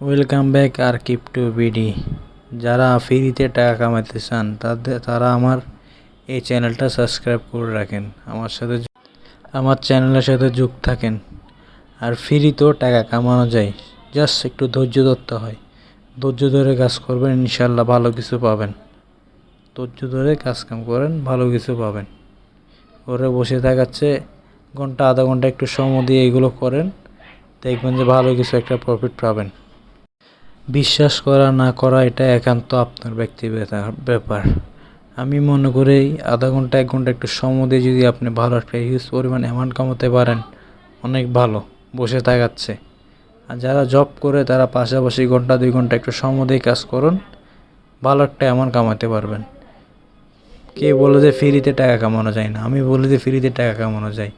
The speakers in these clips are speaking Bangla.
ওয়েলকাম ব্যাক আর ক্রিপ্টো বিডি। যারা ফ্রিতে টাকা কামাতে চান তারা আমার এই চ্যানেলটা সাবস্ক্রাইব করে রাখেন, আমার চ্যানেলের সাথে যুক্ত থাকেন। আর ফ্রিতেও টাকা কামানো যায়, জাস্ট একটু ধৈর্য ধরতে হয়। ধৈর্য ধরে কাজ করবেন, ইনশাল্লাহ ভালো কিছু পাবেন। ধৈর্য ধরে কাজ কাম করেন, ভালো কিছু পাবেন। ঘরে বসে থাকাচ্ছে ঘন্টা আধা ঘন্টা একটু সময় দিয়ে এগুলো করেন, দেখবেন যে ভালো কিছু একটা প্রফিট পাবেন। বিশ্বাস করা না করা এটা একান্ত আপনার ব্যক্তিগত ব্যাপার। আমি মনে করি আধা ঘন্টা 1 ঘন্টা একটু সময় দিয়ে যদি আপনি ভালো একটা হিউজ পরিমাণ অ্যামাউন্ট কামাতে পারেন, অনেক ভালো বসে থাকাচ্ছে। আর যারা জব করে তারা পাশাপাশি ঘন্টা 2 ঘন্টা একটু সময় দিয়ে কাজ করুন, ভালো একটা অ্যামাউন্ট কামাতে পারবেন। কে বলে যে ফ্রিতে টাকা কামানো যায় না? আমি বলি যে ফ্রিতে টাকা কামানো যায়,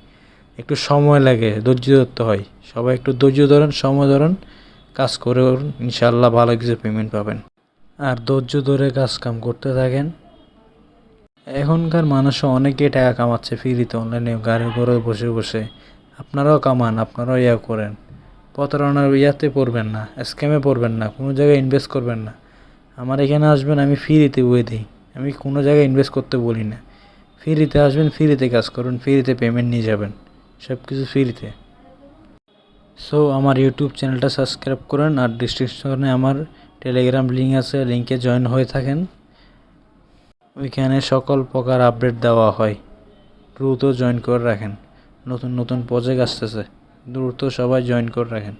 একটু সময় লাগে, ধৈর্য ধরতে হয়। সবাই একটু ধৈর্য ধরেন, সময় ধরেন, কাজ করে ইনশাল্লাহ ভালো কিছু পেমেন্ট পাবেন। আর ধৈর্য ধরে কাজ কাম করতে থাকেন। এখনকার মানুষ অনেকেই টাকা কামাচ্ছে ফ্রিতে, অনলাইনে গাড়ি ঘরে বসে বসে। আপনারাও কামান, আপনারাও করেন। প্রতারণার পড়বেন না, স্ক্যামে পড়বেন না, কোনো জায়গায় ইনভেস্ট করবেন না। আমার এখানে আসবেন, আমি ফ্রিতে বই দিই। আমি কোনো জায়গায় ইনভেস্ট করতে বলি না। ফ্রিতে আসবেন, ফ্রিতে কাজ করুন, ফ্রিতে পেমেন্ট নিয়ে যাবেন, সব কিছু ফ্রিতে। সো আমার ইউটিউব চ্যানেলটা সাবস্ক্রাইব করেন, আর ডিসক্রিপশনে আমার টেলিগ্রাম লিঙ্ক আছে, লিঙ্কে জয়েন হয়ে থাকেন। ওইখানে সকল প্রকার আপডেট দেওয়া হয়, দ্রুত জয়েন করে রাখেন। নতুন নতুন প্রজেক্ট আসতেছে, দ্রুত সবাই জয়েন করে রাখেন।